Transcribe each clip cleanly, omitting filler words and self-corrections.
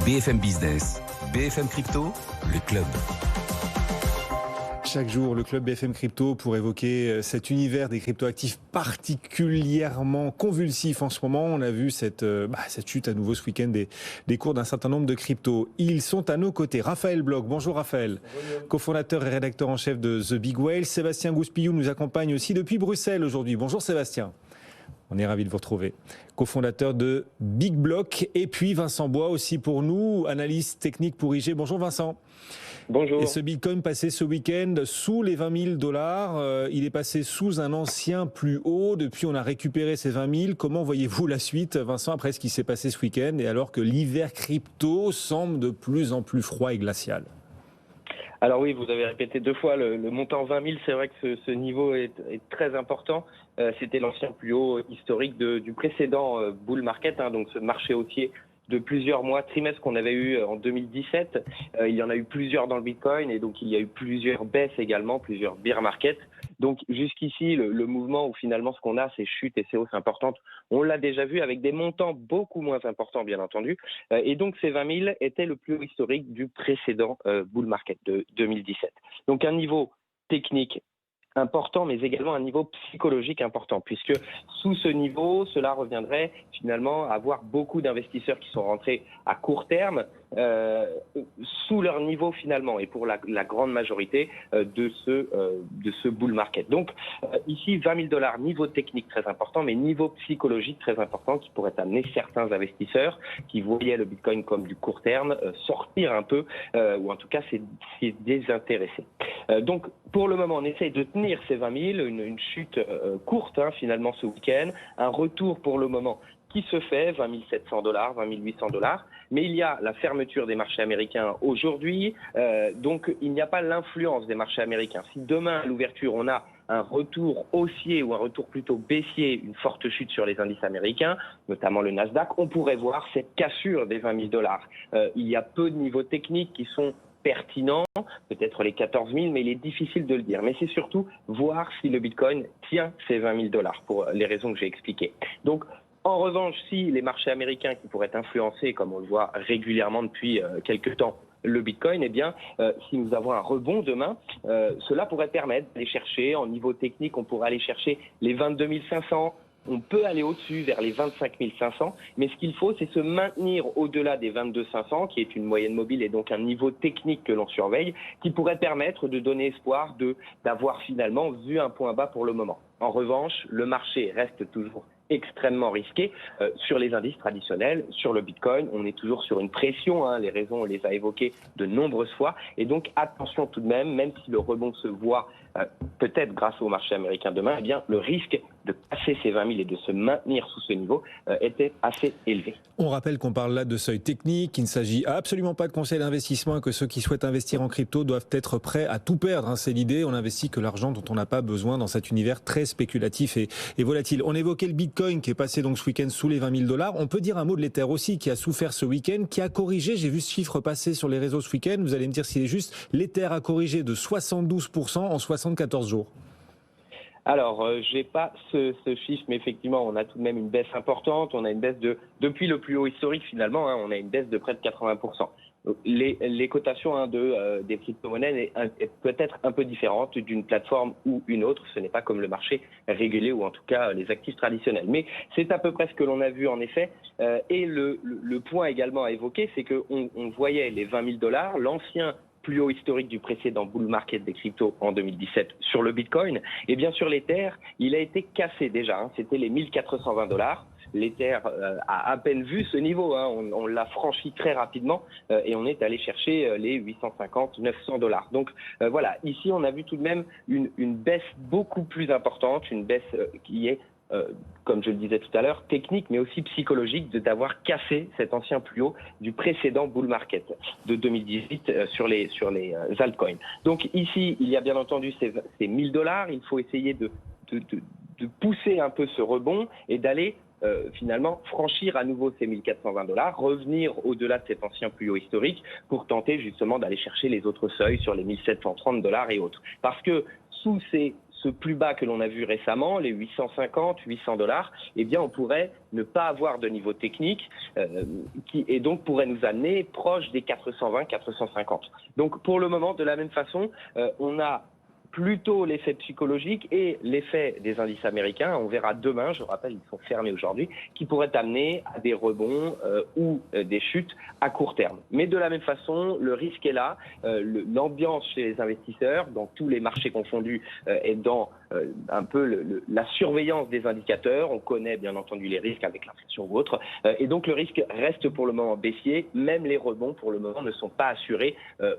BFM Business, BFM Crypto, le club. Chaque jour, le club BFM Crypto pour évoquer cet univers des cryptoactifs particulièrement convulsif en ce moment. On a vu cette chute à nouveau ce week-end des cours d'un certain nombre de cryptos. Ils sont à nos côtés. Raphaël Bloch, bonjour Raphaël, cofondateur et rédacteur en chef de The Big Whale. Sébastien Gouspillou nous accompagne aussi depuis Bruxelles aujourd'hui. Bonjour Sébastien. On est ravis de vous retrouver. Cofondateur de Big Block. Et puis Vincent Bois aussi pour nous, analyste technique pour IG. Bonjour Vincent. Bonjour. Et ce Bitcoin passé ce week-end sous les 20 000 $, il est passé sous un ancien plus haut. Depuis, on a récupéré ces 20 000. Comment voyez-vous la suite, Vincent, après ce qui s'est passé ce week-end et alors que l'hiver crypto semble de plus en plus froid et glacial? Alors oui, vous avez répété 2 fois le montant 20 000. C'est vrai que ce niveau est très important. C'était l'ancien plus haut historique du précédent bull market, donc ce marché haussier de plusieurs mois, trimestres qu'on avait eu en 2017. Il y en a eu plusieurs dans le Bitcoin et donc il y a eu plusieurs baisses également, plusieurs bear markets. Donc jusqu'ici, le mouvement où finalement ce qu'on a, c'est chutes et ces hausses importantes, on l'a déjà vu avec des montants beaucoup moins importants bien entendu. Et donc ces 20 000 étaient le plus haut historique du précédent bull market de 2017. Donc un niveau technique important, mais également un niveau psychologique important, puisque sous ce niveau, cela reviendrait finalement à avoir beaucoup d'investisseurs qui sont rentrés à court terme sous leur niveau finalement, et pour la grande majorité de ce bull market. Donc ici, 20 000 $, niveau technique très important, mais niveau psychologique très important, qui pourrait amener certains investisseurs qui voyaient le Bitcoin comme du court terme sortir un peu, ou en tout cas c'est désintéresser. Donc pour le moment, on essaye de tenir ces 20 000, une chute courte finalement ce week-end, un retour pour le moment qui se fait, 20 700 $, 20 800 $, mais il y a la fermeture des marchés américains aujourd'hui, donc il n'y a pas l'influence des marchés américains. Si demain à l'ouverture on a un retour haussier ou un retour plutôt baissier, une forte chute sur les indices américains, notamment le Nasdaq, on pourrait voir cette cassure des 20 000 $. Il y a peu de niveaux techniques qui sont pertinent, peut-être les 14 000, mais il est difficile de le dire. Mais c'est surtout voir si le Bitcoin tient ces 20 000 $ pour les raisons que j'ai expliquées. Donc, en revanche, si les marchés américains qui pourraient influencer, comme on le voit régulièrement depuis quelques temps, le Bitcoin, eh bien, si nous avons un rebond demain, cela pourrait permettre d'aller chercher, en niveau technique, on pourrait aller chercher les 22 500. On peut aller au-dessus vers les 25 500, mais ce qu'il faut, c'est se maintenir au-delà des 22 500, qui est une moyenne mobile et donc un niveau technique que l'on surveille, qui pourrait permettre de donner espoir d'avoir finalement vu un point bas pour le moment. En revanche, le marché reste toujours extrêmement risqué sur les indices traditionnels, sur le Bitcoin. On est toujours sur une pression, les raisons, on les a évoquées de nombreuses fois. Et donc, attention tout de même si le rebond se voit peut-être grâce au marché américain demain, eh bien, le risque de passer ces 20 000 et de se maintenir sous ce niveau était assez élevé. On rappelle qu'on parle là de seuil technique, qu'il ne s'agit absolument pas de conseil d'investissement, que ceux qui souhaitent investir en crypto doivent être prêts à tout perdre. C'est l'idée, on n'investit que l'argent dont on n'a pas besoin dans cet univers très spéculatif et volatile. On évoquait le Bitcoin qui est passé donc ce week-end sous les 20 000 $. On peut dire un mot de l'Ether aussi, qui a souffert ce week-end, qui a corrigé. J'ai vu ce chiffre passer sur les réseaux ce week-end. Vous allez me dire s'il est juste. L'Ether a corrigé de 72% en 74 jours. Alors, j'ai pas ce chiffre, mais effectivement, on a tout de même une baisse importante. On a une baisse depuis le plus haut historique finalement, on a une baisse de près de 80%. Les cotations des crypto-monnaies est peut-être un peu différentes d'une plateforme ou une autre. Ce n'est pas comme le marché régulé ou en tout cas les actifs traditionnels. Mais c'est à peu près ce que l'on a vu en effet. Et le point également à évoquer, c'est qu'on voyait les 20 000 $, l'ancien plus haut historique du précédent bull market des cryptos en 2017 sur le Bitcoin. Et bien sûr, l'Ether, il a été cassé déjà. C'était les 1420 $. L'Ether a à peine vu ce niveau. On l'a franchi très rapidement et on est allé chercher les 850, 900 $. Donc voilà, ici, on a vu tout de même une baisse beaucoup plus importante, une baisse qui est comme je le disais tout à l'heure, technique mais aussi psychologique d'avoir cassé cet ancien plus haut du précédent bull market de 2018 sur les altcoins. Donc ici, il y a bien entendu ces 1000 $. Il faut essayer de pousser un peu ce rebond et d'aller finalement franchir à nouveau ces 1420 $, revenir au-delà de cet ancien plus haut historique pour tenter justement d'aller chercher les autres seuils sur les 1730 $ et autres. Parce que sous ce plus bas que l'on a vu récemment, les 850, 800 $, eh bien, on pourrait ne pas avoir de niveau technique et donc pourrait nous amener proche des 420, 450. Donc, pour le moment, de la même façon, on a plutôt l'effet psychologique et l'effet des indices américains. On verra demain, je rappelle, ils sont fermés aujourd'hui, qui pourraient amener à des rebonds ou des chutes à court terme. Mais de la même façon, le risque est là. L'ambiance chez les investisseurs, dans tous les marchés confondus, est dans un peu la surveillance des indicateurs. On connaît bien entendu les risques avec l'inflation ou autre. Et donc le risque reste pour le moment baissier. Même les rebonds pour le moment ne sont pas assurés.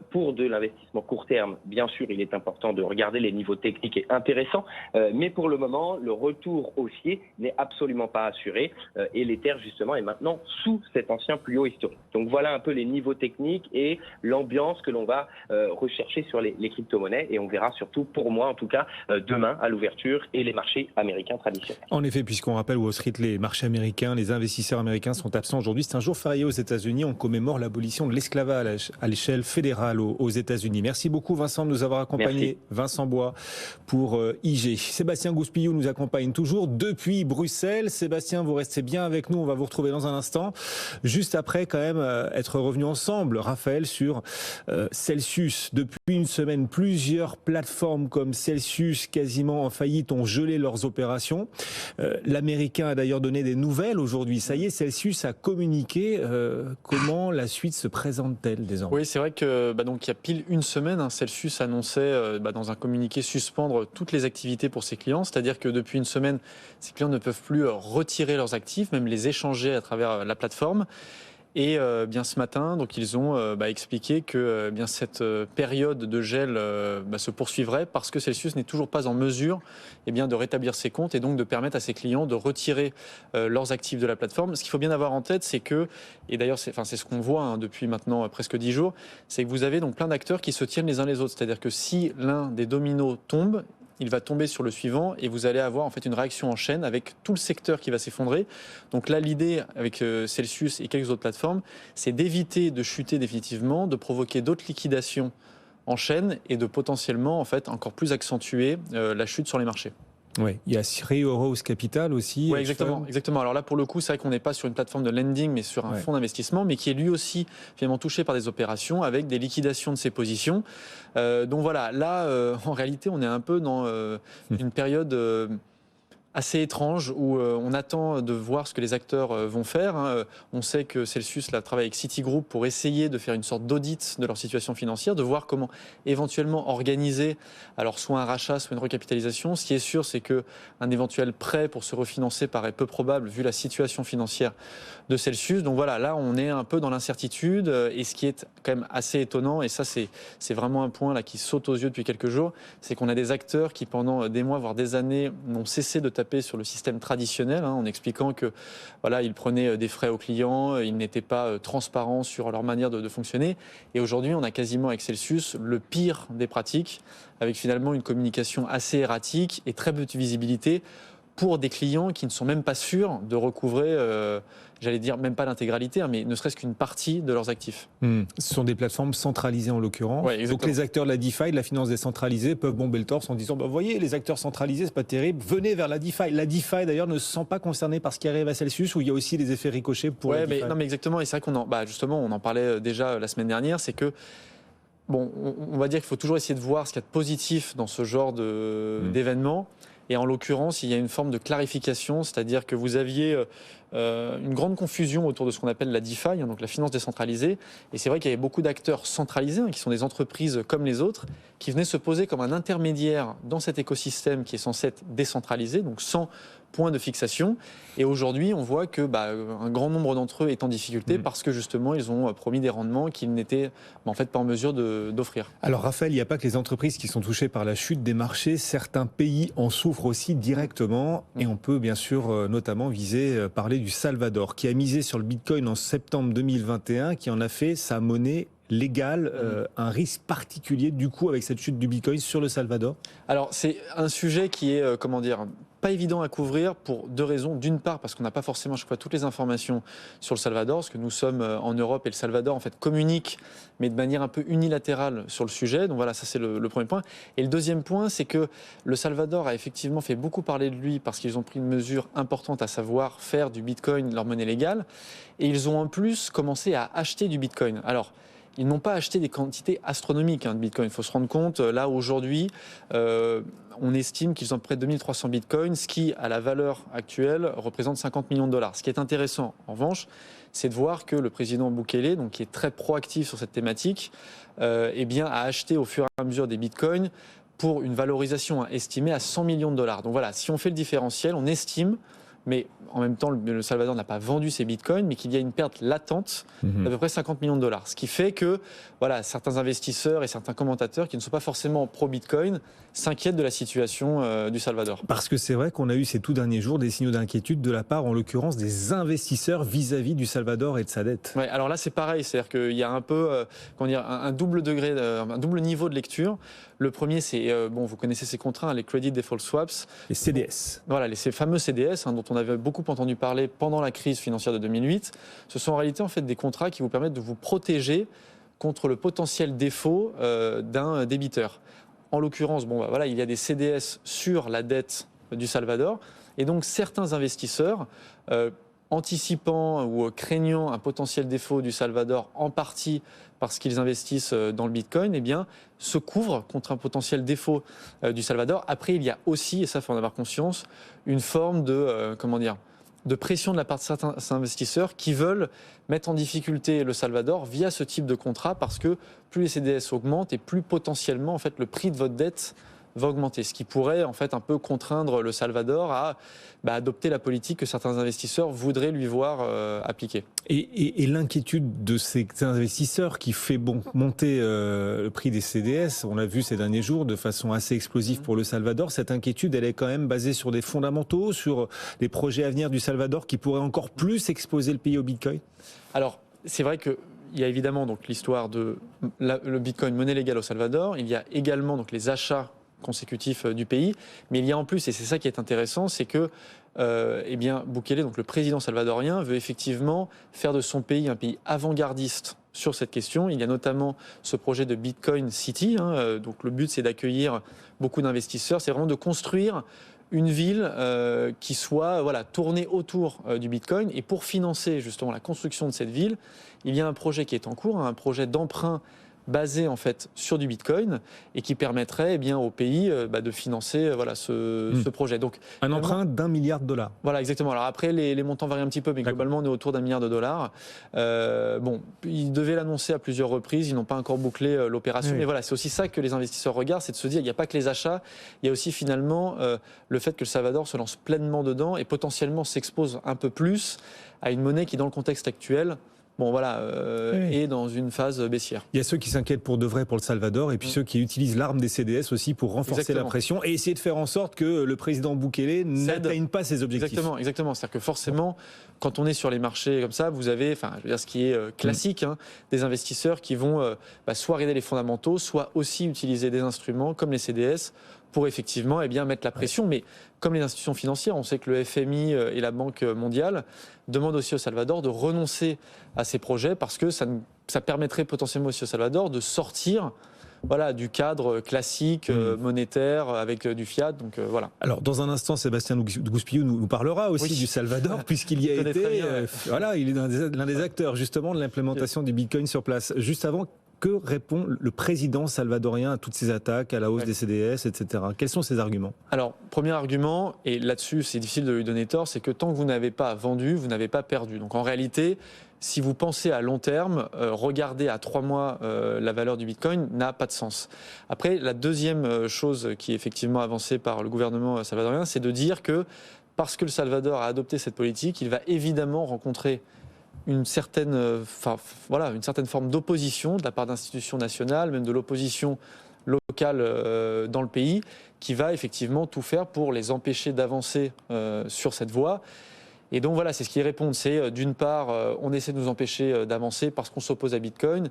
Pour de l'investissement court terme, bien sûr, il est important de regarder les niveaux techniques est intéressant, mais pour le moment, le retour haussier n'est absolument pas assuré et l'Ether, justement, est maintenant sous cet ancien plus haut historique. Donc voilà un peu les niveaux techniques et l'ambiance que l'on va rechercher sur les crypto-monnaies et on verra surtout, pour moi en tout cas, demain à l'ouverture et les marchés américains traditionnels. En effet, puisqu'on rappelle Wall Street, les marchés américains, les investisseurs américains sont absents aujourd'hui. C'est un jour férié aux États-Unis. On commémore l'abolition de l'esclavage à l'échelle fédérale aux États-Unis. Merci beaucoup Vincent de nous avoir accompagnés. Vincent Bois pour IG. Sébastien Gouspillou nous accompagne toujours depuis Bruxelles. Sébastien, vous restez bien avec nous. On va vous retrouver dans un instant. Juste après, quand même, être revenus ensemble, Raphaël, sur Celsius. Depuis une semaine, plusieurs plateformes comme Celsius, quasiment en faillite, ont gelé leurs opérations. L'Américain a d'ailleurs donné des nouvelles aujourd'hui. Ça y est, Celsius a communiqué. Comment la suite se présente-t-elle désormais ? Oui, c'est vrai que donc il y a pile une semaine, Celsius annonçait dans un communiqué suspendre toutes les activités pour ses clients. C'est-à-dire que depuis une semaine, ses clients ne peuvent plus retirer leurs actifs, même les échanger à travers la plateforme. Et bien ce matin, donc ils ont expliqué que bien cette période de gel se poursuivrait parce que Celsius n'est toujours pas en mesure bien de rétablir ses comptes et donc de permettre à ses clients de retirer leurs actifs de la plateforme. Ce qu'il faut bien avoir en tête, c'est que, et d'ailleurs c'est ce qu'on voit depuis maintenant presque 10 jours, c'est que vous avez donc plein d'acteurs qui se tiennent les uns les autres. C'est-à-dire que si l'un des dominos tombe, il va tomber sur le suivant et vous allez avoir en fait une réaction en chaîne avec tout le secteur qui va s'effondrer. Donc là, l'idée avec Celsius et quelques autres plateformes, c'est d'éviter de chuter définitivement, de provoquer d'autres liquidations en chaîne et de potentiellement en fait encore plus accentuer la chute sur les marchés. Oui, il y a Three Arrows Capital aussi. Oui, exactement. Alors là, pour le coup, c'est vrai qu'on n'est pas sur une plateforme de lending, mais sur un fonds d'investissement, mais qui est lui aussi finalement touché par des opérations avec des liquidations de ses positions. Donc voilà, là, en réalité, on est un peu dans une période assez étrange où on attend de voir ce que les acteurs vont faire. On sait que Celsius travaille avec Citigroup pour essayer de faire une sorte d'audit de leur situation financière, de voir comment éventuellement organiser alors soit un rachat, soit une recapitalisation. Ce qui est sûr, c'est qu'un éventuel prêt pour se refinancer paraît peu probable vu la situation financière de Celsius. Donc voilà, là on est un peu dans l'incertitude et ce qui est quand même assez étonnant, et ça c'est vraiment un point là qui saute aux yeux depuis quelques jours, c'est qu'on a des acteurs qui pendant des mois voire des années n'ont cessé de taper sur le système traditionnel, en expliquant que voilà, ils prenaient des frais aux clients, ils n'étaient pas transparents sur leur manière de fonctionner. Et aujourd'hui, on a quasiment avec Celsius le pire des pratiques, avec finalement une communication assez erratique et très peu de visibilité pour des clients qui ne sont même pas sûrs de recouvrer, j'allais dire même pas l'intégralité, mais ne serait-ce qu'une partie de leurs actifs. Ce sont des plateformes centralisées en l'occurrence. Ouais, donc les acteurs de la DeFi, de la finance décentralisée, peuvent bomber le torse en disant vous voyez, les acteurs centralisés, c'est pas terrible, venez vers la DeFi. La DeFi d'ailleurs ne se sent pas concernée par ce qui arrive à Celsius, où il y a aussi des effets ricochets pour la DeFi. Mais exactement, et c'est vrai qu'on justement, on en parlait déjà la semaine dernière, c'est que bon, on va dire qu'il faut toujours essayer de voir ce qu'il y a de positif dans ce genre d'événements. Et en l'occurrence, il y a une forme de clarification, c'est-à-dire que vous aviez une grande confusion autour de ce qu'on appelle la DeFi, donc la finance décentralisée. Et c'est vrai qu'il y avait beaucoup d'acteurs centralisés, qui sont des entreprises comme les autres, qui venaient se poser comme un intermédiaire dans cet écosystème qui est censé être décentralisé, donc sans point de fixation. Et aujourd'hui, on voit que un grand nombre d'entre eux est en difficulté parce que justement, ils ont promis des rendements qu'ils n'étaient en fait pas en mesure d'offrir. Alors Raphaël, il n'y a pas que les entreprises qui sont touchées par la chute des marchés. Certains pays en souffrent aussi directement. Et on peut bien sûr notamment parler du Salvador, qui a misé sur le Bitcoin en septembre 2021, qui en a fait sa monnaie légale. Un risque particulier du coup avec cette chute du Bitcoin sur le Salvador? Alors c'est un sujet qui est, pas évident à couvrir pour deux raisons. D'une part, parce qu'on n'a pas forcément à chaque fois toutes les informations sur le Salvador, parce que nous sommes en Europe et le Salvador en fait communique, mais de manière un peu unilatérale sur le sujet. Donc voilà, ça c'est le premier point. Et le deuxième point, c'est que le Salvador a effectivement fait beaucoup parler de lui parce qu'ils ont pris une mesure importante, à savoir faire du Bitcoin leur monnaie légale. Et ils ont en plus commencé à acheter du Bitcoin. Alors, ils n'ont pas acheté des quantités astronomiques de Bitcoin. Il faut se rendre compte, là aujourd'hui, on estime qu'ils ont près de 2300 Bitcoins, ce qui, à la valeur actuelle, représente 50 millions de dollars. Ce qui est intéressant, en revanche, c'est de voir que le président Bukele, donc, qui est très proactif sur cette thématique, a acheté au fur et à mesure des Bitcoins pour une valorisation estimée à 100 millions de dollars. Donc voilà, si on fait le différentiel, on estime, mais en même temps, le Salvador n'a pas vendu ses bitcoins, mais qu'il y a une perte latente d'à peu près 50 millions de dollars. Ce qui fait que voilà, certains investisseurs et certains commentateurs qui ne sont pas forcément pro-bitcoin s'inquiètent de la situation du Salvador. Parce que c'est vrai qu'on a eu ces tout derniers jours des signaux d'inquiétude de la part, en l'occurrence, des investisseurs vis-à-vis du Salvador et de sa dette. Ouais, alors là, c'est pareil, c'est-à-dire qu'il y a un peu un double degré, un double niveau de lecture. Le premier, c'est, vous connaissez ces contrats, les Credit Default Swaps. Les CDS. Voilà, ces fameux CDS dont on avait beaucoup entendu parler pendant la crise financière de 2008. Ce sont en réalité en fait des contrats qui vous permettent de vous protéger contre le potentiel défaut d'un débiteur. En l'occurrence, il y a des CDS sur la dette du Salvador. Et donc, certains investisseurs, anticipant ou craignant un potentiel défaut du Salvador, en partie parce qu'ils investissent dans le Bitcoin, se couvrent contre un potentiel défaut du Salvador. Après, il y a aussi, et ça, il faut en avoir conscience, une forme de pression de la part de certains investisseurs qui veulent mettre en difficulté le Salvador via ce type de contrat, parce que plus les CDS augmentent et plus potentiellement en fait, le prix de votre dette va augmenter, ce qui pourrait en fait un peu contraindre le Salvador à adopter la politique que certains investisseurs voudraient lui voir appliquer. Et l'inquiétude de ces investisseurs qui fait monter le prix des CDS, on l'a vu ces derniers jours de façon assez explosive pour le Salvador, cette inquiétude elle est quand même basée sur des fondamentaux, sur des projets à venir du Salvador qui pourraient encore plus exposer le pays au Bitcoin. Alors c'est vrai que il y a évidemment donc l'histoire de le Bitcoin monnaie légale au Salvador, il y a également donc les achats consécutifs du pays, mais il y a en plus, et c'est ça qui est intéressant, c'est que Bukele, donc le président salvadorien, veut effectivement faire de son pays un pays avant-gardiste sur cette question. Il y a notamment ce projet de Bitcoin City, donc le but c'est d'accueillir beaucoup d'investisseurs, c'est vraiment de construire une ville qui soit tournée autour du Bitcoin. Et pour financer justement la construction de cette ville, il y a un projet qui est en cours, un projet d'emprunt basé en fait sur du Bitcoin et qui permettrait au pays de financer ce projet. Donc un emprunt d'1 milliard de dollars. Voilà, exactement. Alors après les montants varient un petit peu, mais globalement on est autour d'1 milliard de dollars. Ils devaient l'annoncer à plusieurs reprises, ils n'ont pas encore bouclé l'opération. Oui. Mais voilà, c'est aussi ça que les investisseurs regardent, c'est de se dire il n'y a pas que les achats, il y a aussi finalement le fait que le Salvador se lance pleinement dedans et potentiellement s'expose un peu plus à une monnaie qui dans le contexte actuel est dans une phase baissière. Il y a ceux qui s'inquiètent pour de vrai pour le Salvador et puis ceux qui utilisent l'arme des CDS aussi pour renforcer la pression et essayer de faire en sorte que le président Bukele n'atteigne pas ses objectifs. Exactement. C'est-à-dire que forcément, quand on est sur les marchés comme ça, vous avez, ce qui est classique, des investisseurs qui vont soit regarder les fondamentaux, soit aussi utiliser des instruments comme les CDS pour effectivement mettre la pression. Mais comme les institutions financières, on sait que le FMI et la Banque mondiale demandent aussi au Salvador de renoncer à ces projets parce que ça permettrait potentiellement aussi au Salvador de sortir du cadre classique monétaire avec du fiat. Donc, voilà. Alors, dans un instant, Sébastien Gouspillou nous parlera aussi du Salvador, puisqu'il y a été. Il est l'un des acteurs, justement, de l'implémentation du Bitcoin sur place. Juste avant, que répond le président salvadorien à toutes ces attaques, à la hausse des CDS, etc. Quels sont ses arguments ? Alors, premier argument, et là-dessus, c'est difficile de lui donner tort, c'est que tant que vous n'avez pas vendu, vous n'avez pas perdu. Donc, en réalité, si vous pensez à long terme, regarder à 3 mois la valeur du Bitcoin n'a pas de sens. Après, la deuxième chose qui est effectivement avancée par le gouvernement salvadorien, c'est de dire que parce que le Salvador a adopté cette politique, il va évidemment rencontrer une certaine forme d'opposition de la part d'institutions nationales, même de l'opposition locale dans le pays, qui va effectivement tout faire pour les empêcher d'avancer sur cette voie. Et donc c'est ce qu'ils répondent, c'est d'une part, on essaie de nous empêcher d'avancer parce qu'on s'oppose à Bitcoin,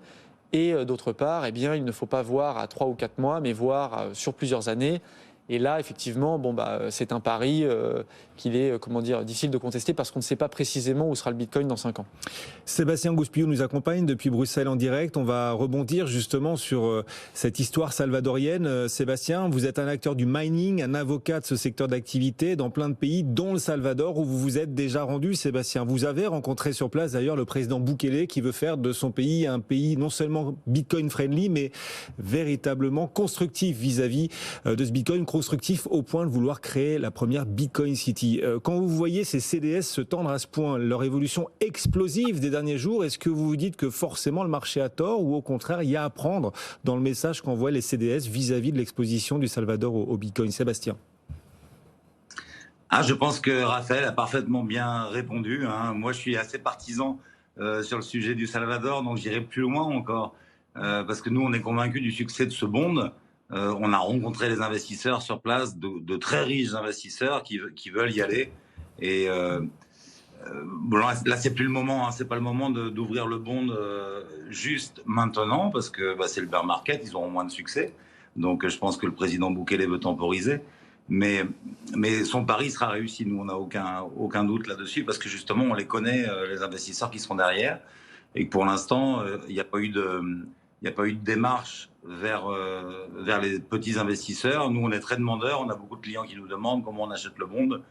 et d'autre part, il ne faut pas voir à 3 ou 4 mois, mais voir sur plusieurs années. Et là, effectivement, c'est un pari qu'il est difficile de contester parce qu'on ne sait pas précisément où sera le Bitcoin dans 5 ans. Sébastien Gouspillou nous accompagne depuis Bruxelles en direct. On va rebondir justement sur cette histoire salvadorienne. Sébastien, vous êtes un acteur du mining, un avocat de ce secteur d'activité dans plein de pays, dont le Salvador, où vous vous êtes déjà rendu, Sébastien. Vous avez rencontré sur place d'ailleurs le président Bukele qui veut faire de son pays un pays non seulement Bitcoin friendly, mais véritablement constructif vis-à-vis de ce Bitcoin, constructif au point de vouloir créer la première Bitcoin City. Quand vous voyez ces CDS se tendre à ce point, leur évolution explosive des derniers jours, est-ce que vous vous dites que forcément le marché a tort ou au contraire il y a à prendre dans le message qu'envoient les CDS vis-à-vis de l'exposition du Salvador au Bitcoin? Sébastien. Je pense que Raphaël a parfaitement bien répondu. Moi, je suis assez partisan sur le sujet du Salvador, donc j'irai plus loin encore. Parce que nous, on est convaincus du succès de ce bond. On a rencontré les investisseurs sur place, de très riches investisseurs qui veulent y aller. Et là, c'est plus le moment. C'est pas le moment d'ouvrir le bond juste maintenant, parce que c'est le bear market, ils auront moins de succès. Donc, je pense que le président Bukele veut temporiser. Mais son pari sera réussi. Nous, on n'a aucun doute là-dessus, parce que justement, on les connaît, les investisseurs qui seront derrière. Et que pour l'instant, il n'y a pas eu de démarche vers les petits investisseurs. Nous, on est très demandeurs. On a beaucoup de clients qui nous demandent comment on achète le bond.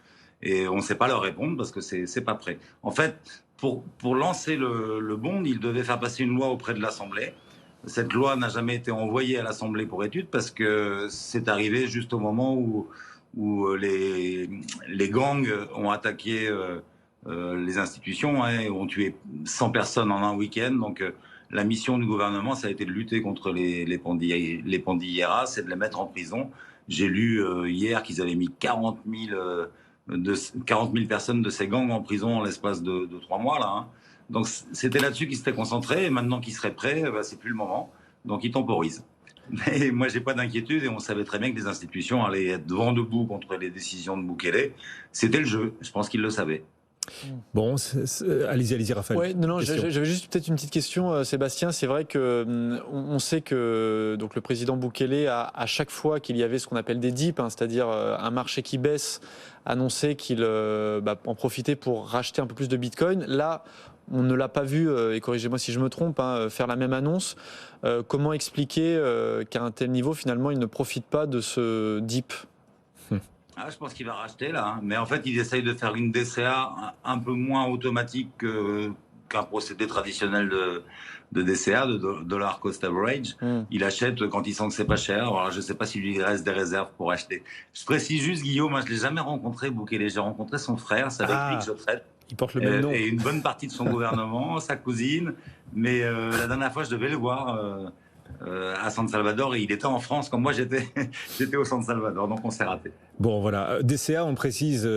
Et on ne sait pas leur répondre parce que c'est pas prêt. En fait, pour lancer le bond, il devait faire passer une loi auprès de l'Assemblée. Cette loi n'a jamais été envoyée à l'Assemblée pour étude parce que c'est arrivé juste au moment où les gangs ont attaqué les institutions et ont tué 100 personnes en un week-end. Donc, la mission du gouvernement, ça a été de lutter contre les pandilleras, c'est de les mettre en prison. J'ai lu hier qu'ils avaient mis 40 000 personnes de ces gangs en prison en l'espace de 3 mois. Là. Donc c'était là-dessus qu'ils s'étaient concentrés. Et maintenant qu'ils seraient prêts, c'est plus le moment. Donc ils temporisent. Mais moi, j'ai pas d'inquiétude et on savait très bien que les institutions allaient être vent debout contre les décisions de Bukele. C'était le jeu. Je pense qu'ils le savaient. Bon, allez-y, Raphaël. Ouais, non, j'avais juste peut-être une petite question, Sébastien. C'est vrai que on sait que donc le président Bukele à chaque fois qu'il y avait ce qu'on appelle des dips, c'est-à-dire un marché qui baisse, annonçait qu'il en profitait pour racheter un peu plus de Bitcoin. Là, on ne l'a pas vu, et corrigez-moi si je me trompe, faire la même annonce. Comment expliquer qu'à un tel niveau, finalement, il ne profite pas de ce dip? Je pense qu'il va racheter là, mais en fait il essaye de faire une DCA un peu moins automatique qu'un procédé traditionnel de DCA, de dollar cost average. Il achète quand il sent que c'est pas cher. Alors je sais pas s'il lui reste des réserves pour acheter. Je précise juste, Guillaume, moi je l'ai jamais rencontré Bukele, j'ai rencontré son frère, c'est avec lui que je traite. Il porte le même nom. Et une bonne partie de son gouvernement, sa cousine. Mais la dernière fois je devais le voir à San Salvador et il était en France quand moi j'étais au San Salvador, donc on s'est raté. Bon voilà, DCA on précise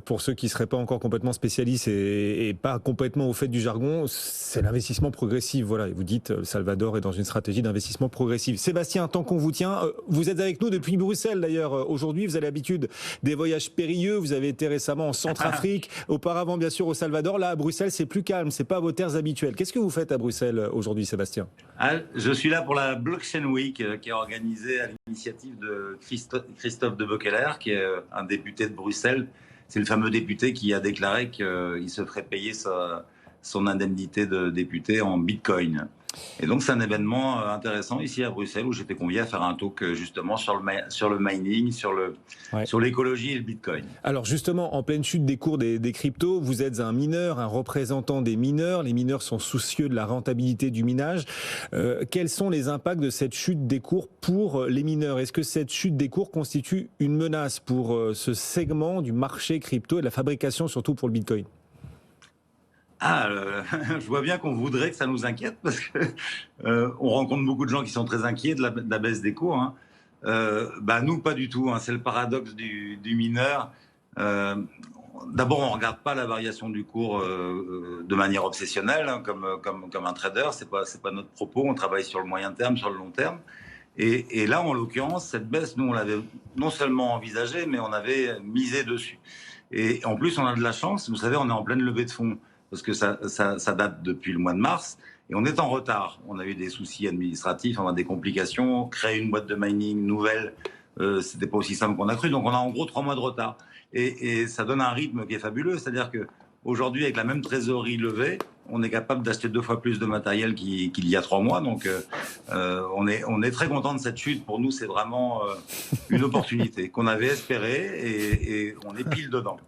pour ceux qui ne seraient pas encore complètement spécialistes et pas complètement au fait du jargon, c'est l'investissement progressif. Voilà, et vous dites le Salvador est dans une stratégie d'investissement progressif. Sébastien, tant qu'on vous tient, vous êtes avec nous depuis Bruxelles d'ailleurs. Aujourd'hui, vous avez l'habitude des voyages périlleux. Vous avez été récemment en Centrafrique, auparavant bien sûr au Salvador. Là à Bruxelles, c'est plus calme, c'est pas vos terres habituelles. Qu'est-ce que vous faites à Bruxelles aujourd'hui, Sébastien? Je suis là pour la Blockchain Week qui est organisée à l'initiative de Christophe de Beukeler, qui est un député de Bruxelles. C'est le fameux député qui a déclaré qu'il se ferait payer son indemnité de député en Bitcoin. Et donc, c'est un événement intéressant ici à Bruxelles où j'étais convié à faire un talk justement sur le mining, sur l'écologie et le Bitcoin. Alors justement, en pleine chute des cours des cryptos, vous êtes un mineur, un représentant des mineurs. Les mineurs sont soucieux de la rentabilité du minage. Quels sont les impacts de cette chute des cours pour les mineurs? Est-ce que cette chute des cours constitue une menace pour ce segment du marché crypto et de la fabrication, surtout pour le Bitcoin? Je vois bien qu'on voudrait que ça nous inquiète parce que on rencontre beaucoup de gens qui sont très inquiets de la baisse des cours. Nous, pas du tout. C'est le paradoxe du mineur. D'abord, on ne regarde pas la variation du cours de manière obsessionnelle, comme un trader. C'est pas notre propos. On travaille sur le moyen terme, sur le long terme. Et là, en l'occurrence, cette baisse, nous, on l'avait non seulement envisagée, mais on avait misé dessus. Et en plus, on a de la chance. Vous savez, on est en pleine levée de fonds parce que ça date depuis le mois de mars. Et on est en retard. On a eu des soucis administratifs, on a des complications. Créer une boîte de mining nouvelle, c'était pas aussi simple qu'on a cru. Donc on a en gros 3 mois de retard. Et ça donne un rythme qui est fabuleux. C'est-à-dire qu'aujourd'hui, avec la même trésorerie levée, on est capable d'acheter 2 fois plus de matériel qu'il y a 3 mois. Donc on est très content de cette chute. Pour nous, c'est vraiment une opportunité qu'on avait espérée et on est pile dedans.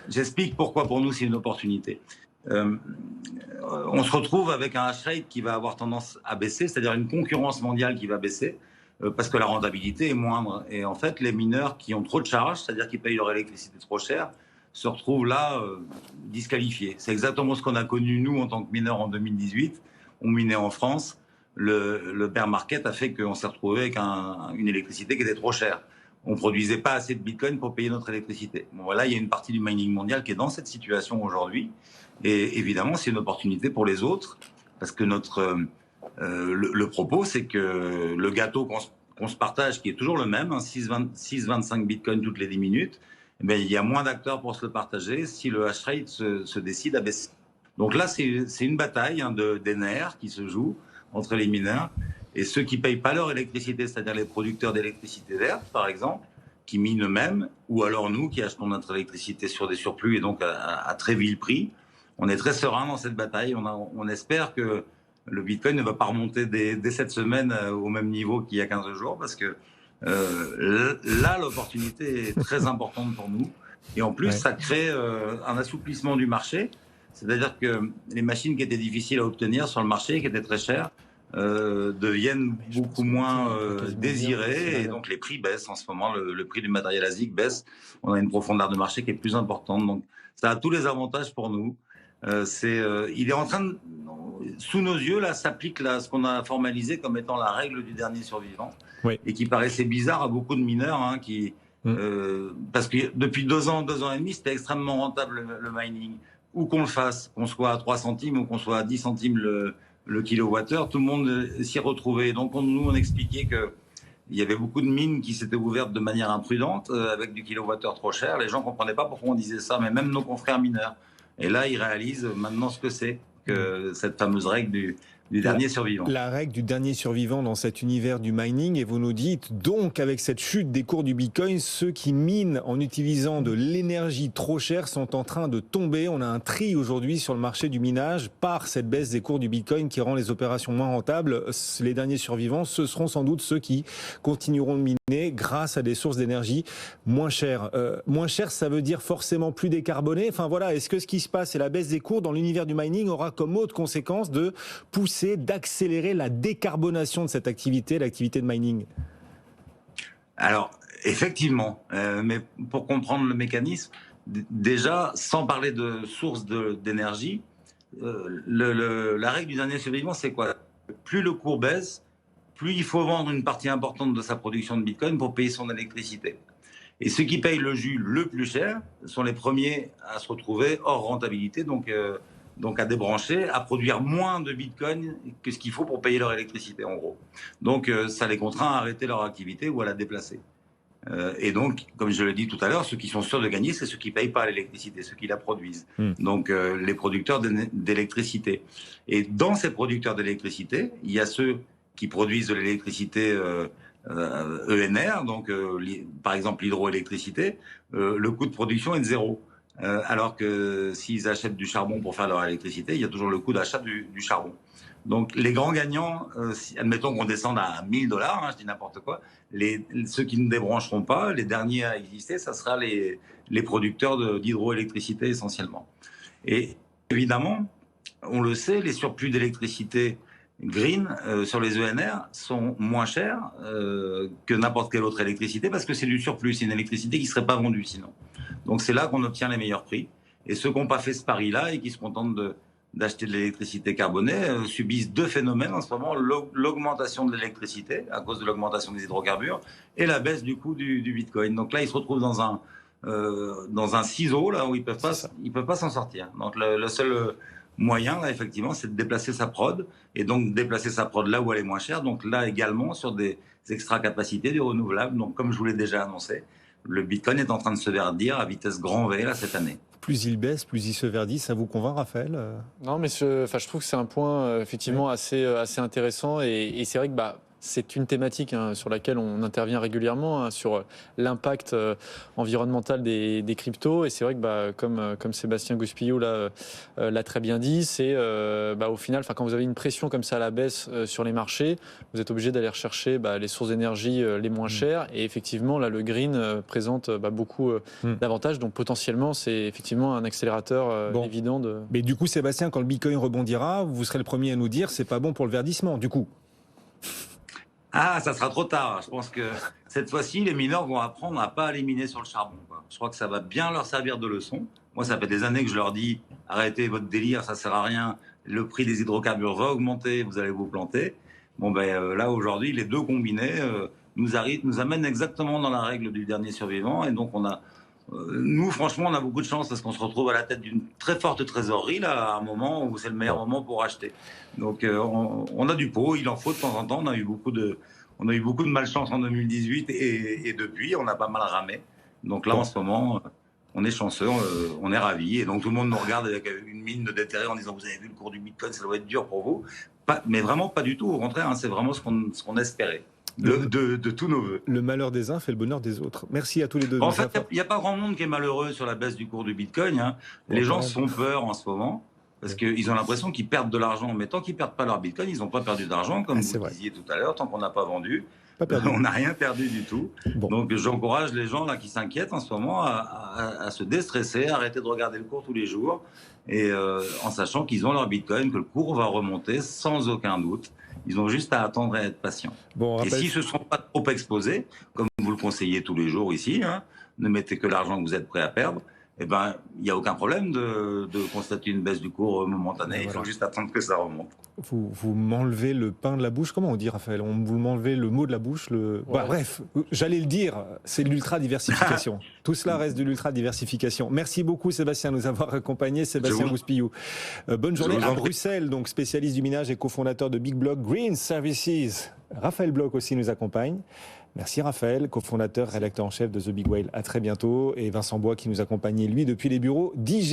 J'explique pourquoi pour nous c'est une opportunité. On se retrouve avec un hash rate qui va avoir tendance à baisser, c'est-à-dire une concurrence mondiale qui va baisser, parce que la rentabilité est moindre. Et en fait, les mineurs qui ont trop de charges, c'est-à-dire qui payent leur électricité trop cher, se retrouvent là disqualifiés. C'est exactement ce qu'on a connu, nous, en tant que mineurs en 2018. On minait en France. Le bear market a fait qu'on s'est retrouvé avec une électricité qui était trop chère. On ne produisait pas assez de bitcoin pour payer notre électricité. Bon, voilà, il y a une partie du mining mondial qui est dans cette situation aujourd'hui. Et évidemment, c'est une opportunité pour les autres, parce que le propos, c'est que le gâteau qu'on se partage, qui est toujours le même, 6,25 bitcoins toutes les 10 minutes, eh bien, il y a moins d'acteurs pour se le partager si le hash rate se décide à baisser. Donc là, c'est une bataille des nerfs qui se joue entre les mineurs et ceux qui ne payent pas leur électricité, c'est-à-dire les producteurs d'électricité verte, par exemple, qui minent eux-mêmes, ou alors nous qui achetons notre électricité sur des surplus et donc à très vil prix. On est très serein dans cette bataille. On espère que le Bitcoin ne va pas remonter dès cette semaine au même niveau qu'il y a 15 jours, parce que là, l'opportunité est très importante pour nous. Et en plus, ça crée un assouplissement du marché. C'est-à-dire que les machines qui étaient difficiles à obtenir sur le marché, qui étaient très chères, deviennent beaucoup moins désirées. Et donc, les prix baissent en ce moment. Le prix du matériel ASIC baisse. On a une profondeur de marché qui est plus importante. Donc, ça a tous les avantages pour nous. Il est en train de, sous nos yeux, là, s'applique ce qu'on a formalisé comme étant la règle du dernier survivant, et qui paraissait bizarre à beaucoup de mineurs, parce que depuis 2 ans et demi, c'était extrêmement rentable le mining. Où qu'on le fasse, qu'on soit à 3 centimes ou qu'on soit à 10 centimes le kilowattheure, tout le monde s'y retrouvait. Donc on expliquait que il y avait beaucoup de mines qui s'étaient ouvertes de manière imprudente, avec du kilowattheure trop cher. Les gens ne comprenaient pas pourquoi on disait ça, mais même nos confrères mineurs. Et là, ils réalisent maintenant ce que c'est que cette fameuse règle du dernier survivant. La règle du dernier survivant dans cet univers du mining, et vous nous dites, donc avec cette chute des cours du Bitcoin, ceux qui minent en utilisant de l'énergie trop chère sont en train de tomber. On a un tri aujourd'hui sur le marché du minage par cette baisse des cours du Bitcoin qui rend les opérations moins rentables. Les derniers survivants, ce seront sans doute ceux qui continueront de miner grâce à des sources d'énergie moins chères. Moins chères, ça veut dire forcément plus décarbonées. Enfin voilà, est-ce que ce qui se passe et la baisse des cours dans l'univers du mining aura comme autre conséquence de pousser, d'accélérer la décarbonation de cette activité, l'activité de mining? Alors, effectivement, mais pour comprendre le mécanisme, déjà, sans parler de sources d'énergie, la règle du dernier survivant, c'est quoi? Plus le cours baisse, plus il faut vendre une partie importante de sa production de Bitcoin pour payer son électricité. Et ceux qui payent le jus le plus cher sont les premiers à se retrouver hors rentabilité, donc à débrancher, à produire moins de Bitcoin que ce qu'il faut pour payer leur électricité, en gros. Donc, ça les contraint à arrêter leur activité ou à la déplacer. Et donc, comme je l'ai dit tout à l'heure, ceux qui sont sûrs de gagner, c'est ceux qui ne payent pas l'électricité, ceux qui la produisent. Donc, les producteurs d'électricité. Et dans ces producteurs d'électricité, il y a ceux qui produisent de l'électricité ENR, donc par exemple l'hydroélectricité, le coût de production est de 0. Alors que s'ils achètent du charbon pour faire leur électricité, il y a toujours le coût d'achat du charbon. Donc les grands gagnants, admettons qu'on descende à $1000, je dis n'importe quoi, ceux qui ne débrancheront pas, les derniers à exister, ça sera les producteurs d'hydroélectricité essentiellement. Et évidemment, on le sait, les surplus d'électricité green sur les ENR sont moins chers que n'importe quelle autre électricité, parce que c'est du surplus, c'est une électricité qui ne serait pas vendue sinon. Donc c'est là qu'on obtient les meilleurs prix. Et ceux qui n'ont pas fait ce pari-là et qui se contentent d'acheter de l'électricité carbonée subissent 2 phénomènes en ce moment: l'augmentation de l'électricité à cause de l'augmentation des hydrocarbures et la baisse du coût du Bitcoin. Donc là, ils se retrouvent dans un ciseau là où ils peuvent pas s'en sortir. Donc le seul moyen là, effectivement, c'est de déplacer sa prod, et donc déplacer sa prod là où elle est moins chère. Donc là également sur des extra capacités, du renouvelable. Donc comme je vous l'ai déjà annoncé, le Bitcoin est en train de se verdir à vitesse grand V là, cette année. Plus il baisse, plus il se verdit. Ça vous convainc, Raphaël? Non, mais je trouve que c'est un point effectivement assez intéressant. Et c'est vrai que c'est une thématique sur laquelle on intervient régulièrement, sur l'impact environnemental des cryptos. Et c'est vrai que comme Sébastien Gouspillou l'a très bien dit, c'est au final, quand vous avez une pression comme ça à la baisse sur les marchés, vous êtes obligé d'aller rechercher les sources d'énergie les moins chères. Et effectivement, là, le green présente beaucoup d'avantages. Donc potentiellement, c'est effectivement un accélérateur évident. Mais du coup, Sébastien, quand le Bitcoin rebondira, vous serez le premier à nous dire c'est pas bon pour le verdissement, du coup. Ah, ça sera trop tard. Je pense que cette fois-ci, les mineurs vont apprendre à pas aller miner sur le charbon, quoi. Je crois que ça va bien leur servir de leçon. Moi, ça fait des années que je leur dis arrêtez votre délire, ça sert à rien. Le prix des hydrocarbures va augmenter, vous allez vous planter. Là, aujourd'hui, les deux combinés nous amènent exactement dans la règle du dernier survivant. Et donc, nous, franchement, on a beaucoup de chance parce qu'on se retrouve à la tête d'une très forte trésorerie, là, à un moment où c'est le meilleur moment pour acheter. Donc, on a du pot, il en faut de temps en temps. On a eu beaucoup de malchance en 2018 et depuis, on a pas mal ramé. Donc là, en ce moment, on est chanceux, on est ravis. Et donc, tout le monde nous regarde avec une mine de déterré en disant « Vous avez vu le cours du Bitcoin, ça doit être dur pour vous ». Mais vraiment pas du tout, au contraire, c'est vraiment ce qu'on espérait. De tous nos voeux. Le malheur des uns fait le bonheur des autres. Merci à tous les deux. En fait, il n'y a pas grand monde qui est malheureux sur la baisse du cours du Bitcoin. Les gens se font peur en ce moment parce qu'ils ont l'impression qu'ils perdent de l'argent. Mais tant qu'ils ne perdent pas leur Bitcoin, ils n'ont pas perdu d'argent, comme vous le disiez tout à l'heure. Tant qu'on n'a pas vendu, on n'a rien perdu du tout. Donc j'encourage les gens là qui s'inquiètent en ce moment à se déstresser, à arrêter de regarder le cours tous les jours, et en sachant qu'ils ont leur Bitcoin, que le cours va remonter sans aucun doute. Ils ont juste à attendre et à être patients. Et s'ils ne se sont pas trop exposés, comme vous le conseillez tous les jours ici, ne mettez que l'argent que vous êtes prêt à perdre, il n'y a aucun problème de constater une baisse du cours momentanée. Il faut juste attendre que ça remonte. Vous m'enlevez le pain de la bouche. Comment on dit, Raphaël? Vous m'enlevez le mot de la bouche. Bref, j'allais le dire, c'est l'ultra-diversification. Tout cela reste de l'ultra-diversification. Merci beaucoup, Sébastien, de nous avoir accompagnés. Sébastien Gouspillou. Bonne journée à Bruxelles, donc spécialiste du minage et cofondateur de Big Block Green Services. Raphaël Bloch aussi nous accompagne. Merci Raphaël, cofondateur, rédacteur en chef de The Big Whale. À très bientôt. Et Vincent Bois qui nous accompagnait, lui, depuis les bureaux d'IG.